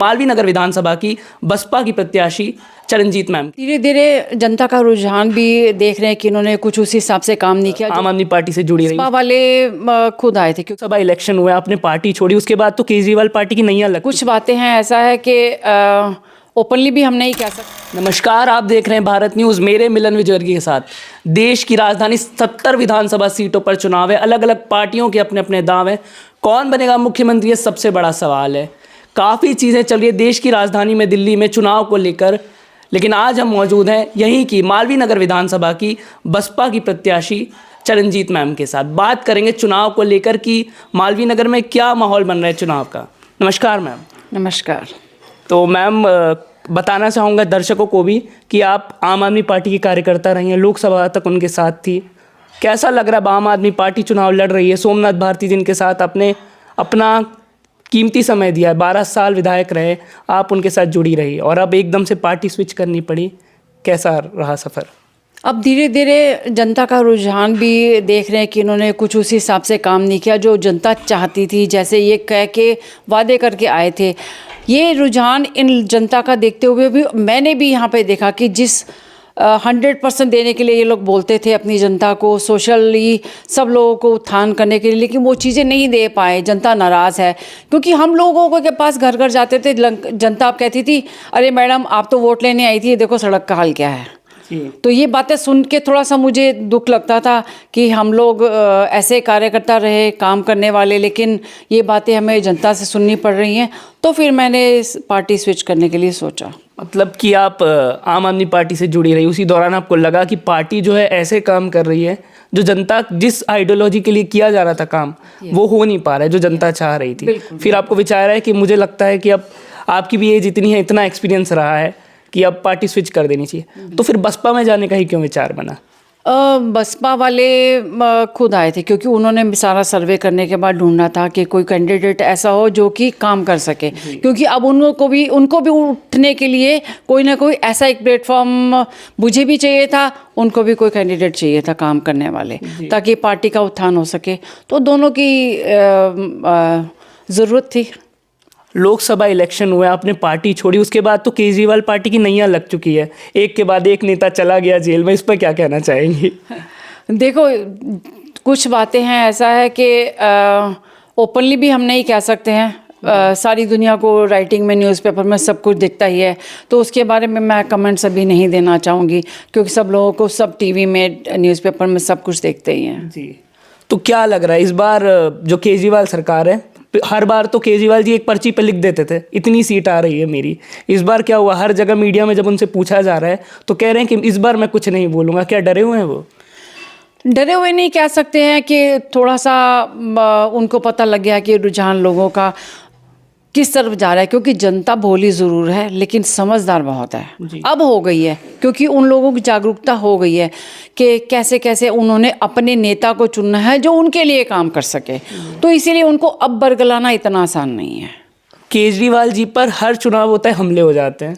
मालवीय नगर विधानसभा की बसपा की प्रत्याशी चरणजीत मैम धीरे धीरे जनता का रुझान भी देख रहे हैं कि इन्होंने कुछ उस हिसाब से काम नहीं किया। आम आदमी पार्टी से जुड़ी रही, बसपा वाले खुद आए थे क्योंकि सभा इलेक्शन हुआ, आपने पार्टी छोड़ी, उसके बाद तो केजरीवाल पार्टी की नैया लग। कुछ बातें हैं, ऐसा है कि ओपनली भी हम नहीं कह सकते। नमस्कार, आप देख रहे हैं भारत न्यूज़, मेरे मिलन विजयवर्गीय के साथ। देश की राजधानी 70 विधानसभा सीटों पर चुनाव है, अलग अलग पार्टियों के अपने अपने दाव हैं। कौन बनेगा मुख्यमंत्री, ये सबसे बड़ा सवाल है। काफ़ी चीज़ें चल रही है देश की राजधानी में दिल्ली में चुनाव को लेकर, लेकिन आज हम मौजूद हैं यहीं की मालवीय नगर विधानसभा की बसपा की प्रत्याशी चरणजीत मैम के साथ। बात करेंगे चुनाव को लेकर कि मालवीय नगर में क्या माहौल बन रहा है चुनाव का। नमस्कार मैम। नमस्कार। तो मैम बताना चाहूँगा दर्शकों को भी कि आप आम आदमी पार्टी की कार्यकर्ता रही हैं, लोकसभा तक उनके साथ थी। कैसा लग रहा है आम आदमी पार्टी चुनाव लड़ रही है, सोमनाथ भारती जिनके साथ आपने अपना कीमती समय दिया है, 12 साल विधायक रहे, आप उनके साथ जुड़ी रही और अब एकदम से पार्टी स्विच करनी पड़ी, कैसा रहा सफ़र? अब धीरे धीरे जनता का रुझान भी देख रहे हैं कि इन्होंने कुछ उस हिसाब से काम नहीं किया जो जनता चाहती थी, जैसे ये कह के वादे करके आए थे। ये रुझान इन जनता का देखते हुए भी मैंने भी यहाँ पे देखा कि जिस 100% देने के लिए ये लोग बोलते थे अपनी जनता को, सोशली सब लोगों को उत्थान करने के लिए, लेकिन वो चीज़ें नहीं दे पाए। जनता नाराज़ है क्योंकि हम लोगों के पास घर घर जाते थे, जनता आप कहती थी अरे मैडम आप तो वोट लेने आई थी, देखो सड़क का हाल क्या है। तो ये बातें सुन के थोड़ा सा मुझे दुख लगता था कि हम लोग ऐसे कार्यकर्ता रहे, काम करने वाले, लेकिन ये बातें हमें जनता से सुननी पड़ रही हैं। तो फिर मैंने इस पार्टी स्विच करने के लिए सोचा। मतलब कि आप आम आदमी पार्टी से जुड़ी रही, उसी दौरान आपको लगा कि पार्टी जो है ऐसे काम कर रही है जो जनता जिस आइडियोलॉजी के लिए किया जा रहा था काम वो हो नहीं पा रहा है जो जनता चाह रही थी। फिर आपको विचार है कि मुझे लगता है कि अब आपकी भी एज इतनी है, इतना एक्सपीरियंस रहा है कि अब पार्टी स्विच कर देनी चाहिए, तो फिर बसपा में जाने का ही क्यों विचार बना? बसपा वाले खुद आए थे क्योंकि उन्होंने सारा सर्वे करने के बाद ढूंढना था कि कोई कैंडिडेट ऐसा हो जो कि काम कर सके, क्योंकि अब उनको भी उठने के लिए कोई ना कोई ऐसा एक प्लेटफॉर्म मुझे भी चाहिए था, उनको भी कोई कैंडिडेट चाहिए था काम करने वाले, ताकि पार्टी का उत्थान हो सके। तो दोनों की ज़रूरत थी। लोकसभा इलेक्शन हुआ, आपने पार्टी छोड़ी, उसके बाद तो केजरीवाल पार्टी की नैया लग चुकी है, एक के बाद एक नेता चला गया जेल में, इस पर क्या कहना चाहेंगी? देखो कुछ बातें हैं, ऐसा है कि ओपनली भी हम नहीं कह सकते हैं। सारी दुनिया को राइटिंग में, न्यूज़पेपर में सब कुछ दिखता ही है, तो उसके बारे में मैं कमेंट्स अभी नहीं देना चाहूँगी क्योंकि सब लोगों को सब टीवी में, न्यूज़पेपर में सब कुछ देखते ही हैं। जी, तो क्या लग रहा है इस बार जो केजरीवाल सरकार है, हर बार तो केजरीवाल जी एक पर्ची पे लिख देते थे इतनी सीट आ रही है मेरी, इस बार क्या हुआ? हर जगह मीडिया में जब उनसे पूछा जा रहा है तो कह रहे हैं कि इस बार मैं कुछ नहीं बोलूँगा। क्या डरे हुए हैं वो? डरे हुए नहीं कह सकते हैं कि थोड़ा सा उनको पता लग गया कि रुझान लोगों का किस तरफ जा रहा है, क्योंकि जनता भोली ज़रूर है लेकिन समझदार बहुत है। अब हो गई है क्योंकि उन लोगों की जागरूकता हो गई है कि कैसे कैसे उन्होंने अपने नेता को चुनना है जो उनके लिए काम कर सके, तो इसीलिए उनको अब बरगलाना इतना आसान नहीं है। केजरीवाल जी पर हर चुनाव होता है हमले हो जाते हैं,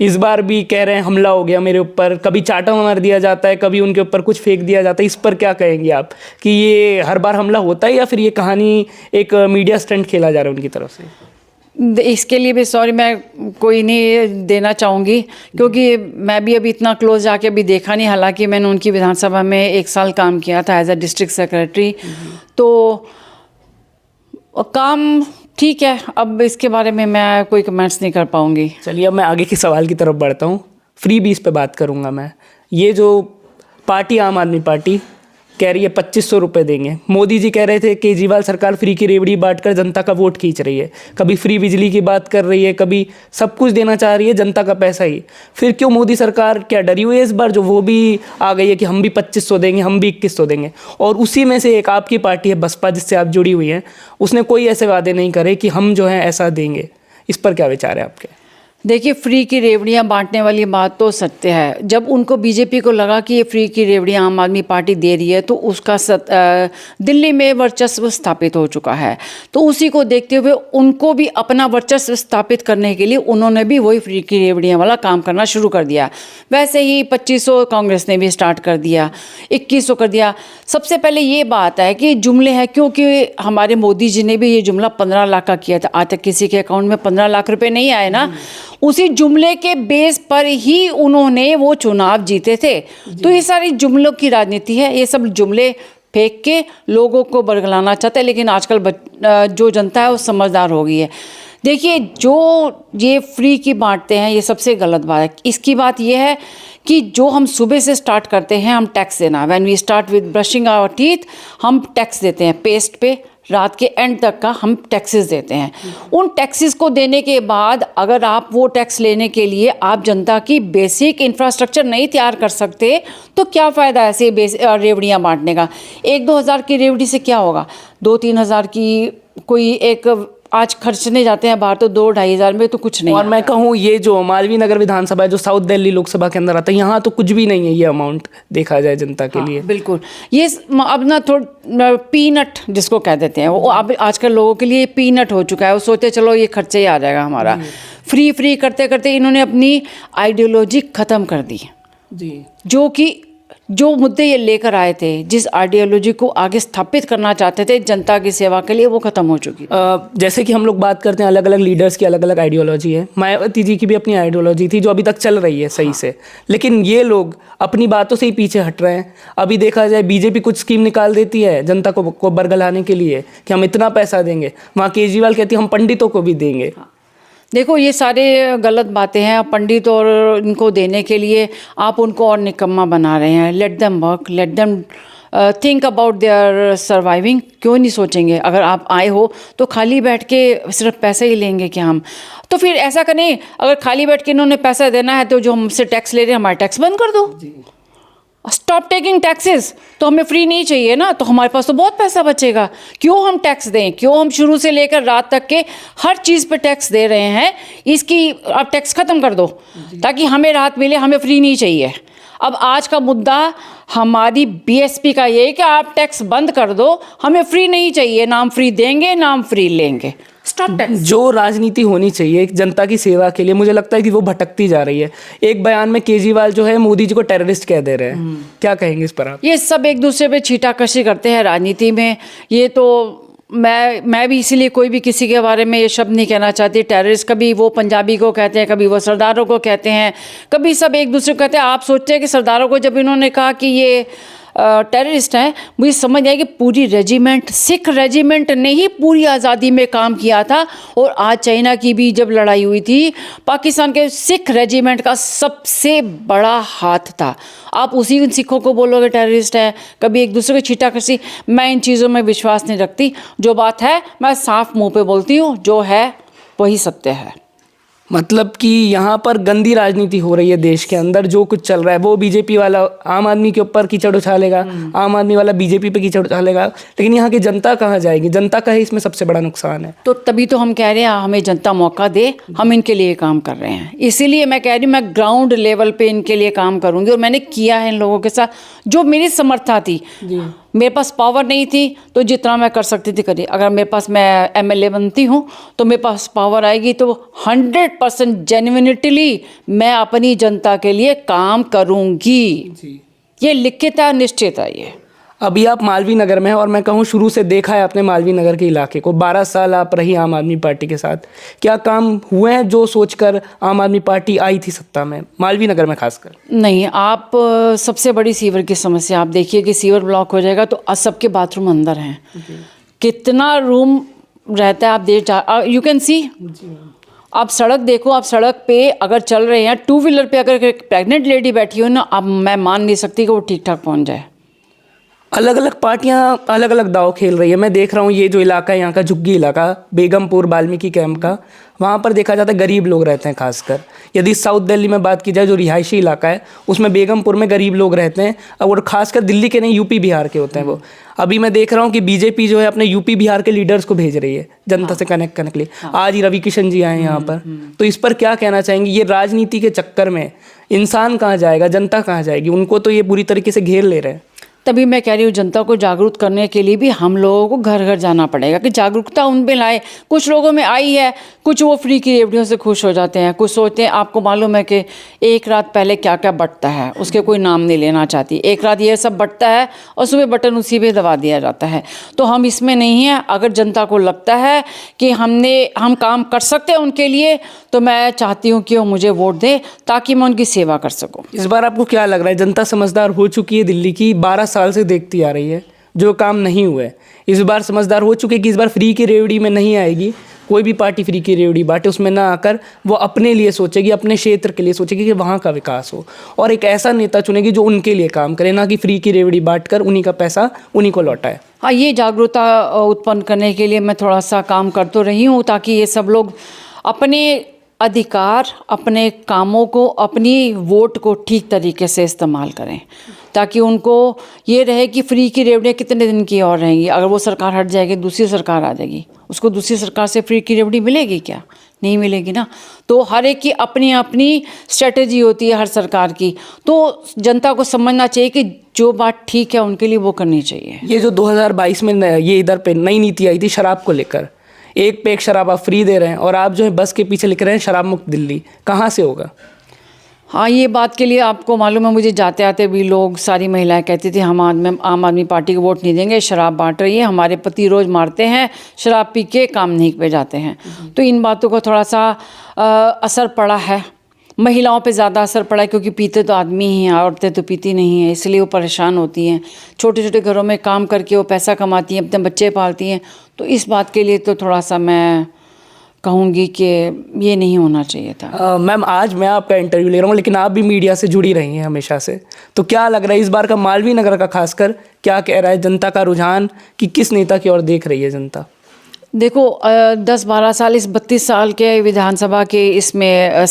इस बार भी कह रहे हैं हमला हो गया मेरे ऊपर, कभी चाटा मार दिया जाता है, कभी उनके ऊपर कुछ फेंक दिया जाता है। इस पर क्या कहेंगे आप कि ये हर बार हमला होता है या फिर ये कहानी एक मीडिया स्टंट खेला जा रहा है उनकी तरफ से? इसके लिए भी सॉरी, मैं कोई नहीं देना चाहूँगी क्योंकि मैं भी अभी इतना क्लोज जाके अभी देखा नहीं। हालांकि मैंने उनकी विधानसभा में 1 साल काम किया था एज अ डिस्ट्रिक्ट सेक्रेटरी, तो काम ठीक है। अब इसके बारे में मैं कोई कमेंट्स नहीं कर पाऊँगी। चलिए अब मैं आगे के सवाल की तरफ बढ़ता हूँ। फ्री बीस पे बात करूँगा मैं। ये जो पार्टी आम आदमी पार्टी कह रही है 2500 रुपये देंगे, मोदी जी कह रहे थे केजरीवाल सरकार फ्री की रेवड़ी बांटकर जनता का वोट खींच रही है, कभी फ्री बिजली की बात कर रही है, कभी सब कुछ देना चाह रही है जनता का पैसा ही। फिर क्यों मोदी सरकार क्या डरी हुई है इस बार, जो वो भी आ गई है कि हम भी 2500 देंगे, हम भी 2100 देंगे? और उसी में से एक आपकी पार्टी है बसपा जिससे आप जुड़ी हुई हैं, उसने कोई ऐसे वादे नहीं करे कि हम जो हैं ऐसा देंगे। इस पर क्या विचार है आपके? देखिए, फ्री की रेवड़ियां बांटने वाली बात तो सत्य है। जब उनको बीजेपी को लगा कि ये फ्री की रेवड़ियां आम आदमी पार्टी दे रही है तो उसका दिल्ली में वर्चस्व स्थापित हो चुका है। तो उसी को देखते हुए उनको भी अपना वर्चस्व स्थापित करने के लिए उन्होंने भी वही फ्री की रेवड़ियां वाला काम करना शुरू कर दिया। वैसे ही 2500 कांग्रेस ने भी स्टार्ट कर दिया, 2100 कर दिया। सबसे पहले ये बात है कि जुमले हैं, क्योंकि हमारे मोदी जी ने भी ये जुमला 15 लाख का किया था। आज तक किसी के अकाउंट में 15 लाख रुपए नहीं आए ना। उसी जुमले के बेस पर ही उन्होंने वो चुनाव जीते थे। तो ये सारी जुमलों की राजनीति है। ये सब जुमले फेंक के लोगों को बरगलाना चाहते हैं, लेकिन आजकल जो जनता है वो समझदार हो गई है। देखिए, जो ये फ्री की बांटते हैं ये सबसे गलत बात है। इसकी बात ये है कि जो हम सुबह से स्टार्ट करते हैं, हम टैक्स देना, when we start with brushing our teeth, हम टैक्स देते हैं पेस्ट पे, रात के एंड तक का हम टैक्सेस देते हैं। उन टैक्सेस को देने के बाद अगर आप वो टैक्स लेने के लिए आप जनता की बेसिक इंफ्रास्ट्रक्चर नहीं तैयार कर सकते तो क्या फ़ायदा ऐसे रेवड़ियाँ बांटने का। 1-2 हज़ार की रेवड़ी से क्या होगा? 2-3 हज़ार की कोई एक आज खर्चने जाते हैं बाहर तो 2-2.5 हज़ार में तो कुछ नहीं। और मैं कहूँ ये जो मालवीय नगर विधानसभा है जो साउथ दिल्ली लोकसभा के अंदर आता है, यहाँ तो कुछ भी नहीं है ये अमाउंट देखा जाए जनता के लिए। बिल्कुल, ये अब ना थोड़ा पीनट जिसको कह देते हैं, वो अब आजकल लोगों के लिए पीनट हो चुका है। वो सोचते चलो ये खर्चे ही आ जाएगा हमारा। फ्री फ्री करते करते इन्होंने अपनी आइडियोलॉजी ख़त्म कर दी जी। जो मुद्दे ये लेकर आए थे, जिस आइडियोलॉजी को आगे स्थापित करना चाहते थे जनता की सेवा के लिए, वो खत्म हो चुकी। जैसे कि हम लोग बात करते हैं अलग अलग लीडर्स की अलग अलग आइडियोलॉजी है। मायावती जी की भी अपनी आइडियोलॉजी थी जो अभी तक चल रही है सही से, लेकिन ये लोग अपनी बातों से ही पीछे हट रहे हैं। अभी देखा जाए बीजेपी कुछ स्कीम निकाल देती है जनता को बरगलाने के लिए कि हम इतना पैसा देंगे, वहाँ केजरीवाल कहती है हम पंडितों को भी देंगे। देखो, ये सारे गलत बातें हैं। पंडित और इनको देने के लिए आप उनको और निकम्मा बना रहे हैं। Let them work, let them think about their surviving. क्यों नहीं सोचेंगे? अगर आप आए हो तो खाली बैठ के सिर्फ पैसे ही लेंगे क्या हम? तो फिर ऐसा करें, अगर खाली बैठ के इन्होंने पैसा देना है तो जो हमसे टैक्स ले रहे हैं हमारे टैक्स बंद कर दो। Stop taking taxes. तो हमें फ्री नहीं चाहिए ना, तो हमारे पास तो बहुत पैसा बचेगा। क्यों हम टैक्स दें? क्यों हम शुरू से लेकर रात तक के हर चीज़ पे टैक्स दे रहे हैं? इसकी आप टैक्स ख़त्म कर दो ताकि हमें राहत मिले। हमें फ्री नहीं चाहिए। अब आज का मुद्दा हमारी बीएसपी का ये है कि आप टैक्स बंद कर दो, हमें फ्री नहीं चाहिए। ना हम फ्री देंगे ना हम फ्री लेंगे। Stop tax. जो राजनीति होनी चाहिए जनता की सेवा के लिए, मुझे लगता है कि वो भटकती जा रही है। एक बयान में केजरीवाल जो है मोदी जी को टेररिस्ट कह दे रहे हैं। क्या कहेंगे इस पर आप? ये सब एक दूसरे पे छीटाकशी करते हैं राजनीति में। ये तो मैं भी इसीलिए कोई भी किसी के बारे में ये शब्द नहीं कहना चाहती। टेररिस्ट कभी वो पंजाबी को कहते हैं, कभी वो सरदारों को कहते हैं, कभी सब एक दूसरे को कहते हैं। आप सोचते हैं कि सरदारों को जब इन्होंने कहा कि ये टेररिस्ट हैं, मुझे समझ आया कि पूरी रेजिमेंट, सिख रेजिमेंट ने ही पूरी आज़ादी में काम किया था। और आज चाइना की भी जब लड़ाई हुई थी, पाकिस्तान के सिख रेजिमेंट का सबसे बड़ा हाथ था। आप उसी सिखों को बोलोगे टेररिस्ट है, कभी एक दूसरे को छीटाकशी। मैं इन चीज़ों में विश्वास नहीं रखती। जो बात है मैं साफ मुंह पे बोलती हूँ, जो है वही सत्य है। मतलब कि यहाँ पर गंदी राजनीति हो रही है देश के अंदर। जो कुछ चल रहा है वो बीजेपी वाला आम आदमी के ऊपर कीचड़ उछालेगा, आम आदमी वाला बीजेपी पे कीचड़ उछालेगा, लेकिन यहाँ की जनता कहाँ जाएगी? जनता का ही इसमें सबसे बड़ा नुकसान है। तो तभी तो हम कह रहे हैं हमें जनता मौका दे, हम इनके लिए काम कर रहे हैं। इसीलिए मैं कह रही हूँ मैं ग्राउंड लेवल पे इनके लिए काम करूँगी। और मैंने किया है इन लोगों के साथ जो मेरी समर्था थी। मेरे पास पावर नहीं थी तो जितना मैं कर सकती थी करी। अगर मेरे पास, मैं एमएलए बनती हूँ तो मेरे पास पावर आएगी तो 100% जेन्युइनिटी मैं अपनी जनता के लिए काम करूँगी। ये लिखित है, निश्चित है। ये अभी आप मालवीय नगर में हैं और मैं कहूँ शुरू से देखा है आपने मालवीय नगर के इलाके को। 12 साल आप रही आम आदमी पार्टी के साथ। क्या काम हुए हैं जो सोचकर आम आदमी पार्टी आई थी सत्ता में, मालवीय नगर में खासकर? नहीं, आप सबसे बड़ी सीवर की समस्या आप देखिए कि सीवर ब्लॉक हो जाएगा तो सबके बाथरूम अंदर हैं। कितना रूम रहता है आप देख, यू कैन सी। आप सड़क देखो, आप सड़क पे अगर चल रहे हैं, 2 व्हीलर पे अगर प्रेग्नेंट लेडी बैठी हो ना, अब मैं मान नहीं सकती कि वो ठीक ठाक पहुंच जाए। अलग अलग पार्टियां अलग अलग दाव खेल रही है। मैं देख रहा हूँ ये जो इलाका है यहाँ का झुग्गी इलाका, बेगमपुर वाल्मीकि कैंप का, वहाँ पर देखा जाता है गरीब लोग रहते हैं खासकर। यदि साउथ दिल्ली में बात की जाए जो रिहायशी इलाका है उसमें बेगमपुर में गरीब लोग रहते हैं, और खासकर दिल्ली के नहीं यूपी बिहार के होते हैं वो। अभी मैं देख रहा हूँ कि बीजेपी जो है अपने यूपी बिहार के लीडर्स को भेज रही है जनता से कनेक्ट करने के लिए। आज ही रवि किशन जी आए यहाँ पर, तो इस पर क्या कहना चाहेंगे? ये राजनीति के चक्कर में इंसान कहाँ जाएगा, जनता कहाँ जाएगी? उनको तो ये पूरी तरीके से घेर ले रहे हैं। तभी मैं कह रही हूँ जनता को जागरूक करने के लिए भी हम लोगों को घर घर जाना पड़ेगा कि जागरूकता उनमें लाए। कुछ लोगों में आई है, कुछ वो फ्री की रेवड़ियों से खुश हो जाते हैं, कुछ सोचते हैं। आपको मालूम है कि एक रात पहले क्या क्या बटता है, उसके कोई नाम नहीं लेना चाहती। एक रात ये सब बटता है और सुबह बटन उसी पे दबा दिया जाता है। तो हम इसमें नहीं हैं। अगर जनता को लगता है कि हम काम कर सकते हैं उनके लिए, तो मैं चाहती हूँ कि वो मुझे वोट दें ताकि मैं उनकी सेवा कर सकूँ। इस बार आपको क्या लग रहा है? जनता समझदार हो चुकी है दिल्ली की, 12 साल से देखती आ रही है जो काम नहीं हुए। इस बार समझदार हो चुके कि इस बार फ्री की रेवड़ी में नहीं आएगी, कोई भी पार्टी फ्री की रेवड़ी बांटे उसमें ना आकर वो अपने लिए सोचेगी, अपने क्षेत्र के लिए सोचेगी कि वहाँ का विकास हो, और एक ऐसा नेता चुनेगी जो उनके लिए काम करे, ना कि फ्री की रेवड़ी बांटकर उन्हीं का पैसा उन्हीं को लौटाए। हाँ, ये जागरूकता उत्पन्न करने के लिए मैं थोड़ा सा काम कर तो रही हूँ, ताकि ये सब लोग अपने अधिकार, अपने कामों को, अपनी वोट को ठीक तरीके से इस्तेमाल करें, ताकि उनको ये रहे कि फ्री की रेवड़ियाँ कितने दिन की और रहेंगी। अगर वो सरकार हट जाएगी, दूसरी सरकार आ जाएगी, उसको दूसरी सरकार से फ्री की रेवड़ी मिलेगी क्या? नहीं मिलेगी ना। तो हर एक की अपनी अपनी स्ट्रेटजी होती है हर सरकार की। तो जनता को समझना चाहिए कि जो बात ठीक है उनके लिए वो करनी चाहिए। ये जो 2022 में ये इधर पे नई नीति आई थी शराब को लेकर, एक पे एक शराब आप फ्री दे रहे हैं, और आप जो है बस के पीछे लिख रहे हैं शराब मुक्त दिल्ली, कहाँ से होगा? हाँ, ये बात के लिए आपको मालूम है, मुझे जाते आते भी लोग, सारी महिलाएं कहती थी हम आम आदमी पार्टी को वोट नहीं देंगे, शराब बांट रही है, हमारे पति रोज़ मारते हैं, शराब पी के काम नहीं पे जाते हैं। तो इन बातों को थोड़ा सा असर पड़ा है, महिलाओं पे ज़्यादा असर पड़ा है, क्योंकि पीते तो आदमी ही हैं, औरतें तो पीती नहीं हैं, इसलिए वो परेशान होती हैं। छोटे छोटे घरों में काम करके वो पैसा कमाती हैं, अपने बच्चे पालती हैं। तो इस बात के लिए तो थोड़ा सा मैं कहूँगी कि ये नहीं होना चाहिए था। मैम, आज मैं आपका इंटरव्यू ले रहा हूँ, लेकिन आप भी मीडिया से जुड़ी रही हैं हमेशा से, तो क्या लग रहा है इस बार का मालवीय नगर का खासकर क्या कह रहा है जनता का रुझान, कि किस नेता की ओर देख रही है जनता? देखो, 10-12 साल, इस 32 साल के विधानसभा के इसमें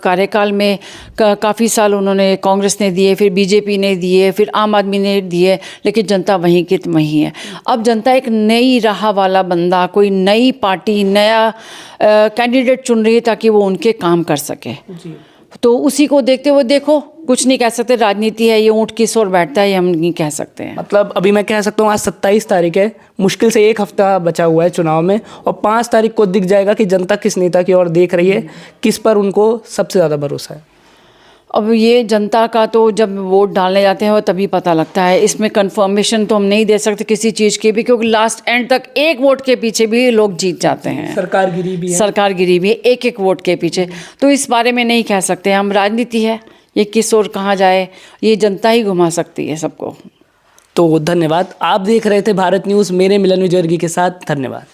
कार्यकाल में काफ़ी साल उन्होंने, कांग्रेस ने दिए, फिर बीजेपी ने दिए, फिर आम आदमी ने दिए, लेकिन जनता वहीं की वहीं है। अब जनता एक नई राह वाला बंदा, कोई नई पार्टी, नया कैंडिडेट चुन रही है ताकि वो उनके काम कर सके। तो उसी को देखते हुए, देखो, कुछ नहीं कह सकते, राजनीति है, ये ऊँट किस ओर बैठता है ये हम नहीं कह सकते हैं। मतलब अभी मैं कह सकता हूँ आज 27 तारीख है, मुश्किल से एक हफ्ता बचा हुआ है चुनाव में, और 5 तारीख को दिख जाएगा कि जनता किस नेता की ओर देख रही है, किस पर उनको सबसे ज़्यादा भरोसा है। अब ये जनता का तो जब वोट डालने जाते हैं वो तभी पता लगता है। इसमें कंफर्मेशन तो हम नहीं दे सकते किसी चीज़ की भी, क्योंकि लास्ट एंड तक एक वोट के पीछे भी लोग जीत जाते हैं। सरकार गिरी भी है, सरकार गिरी भी है एक एक वोट के पीछे। तो इस बारे में नहीं कह सकते हम, राजनीति है, ये किस ओर कहाँ जाए ये जनता ही घुमा सकती है सबको। तो धन्यवाद। आप देख रहे थे भारत न्यूज़ मेरे मिलन विजयवर्गीय के साथ। धन्यवाद।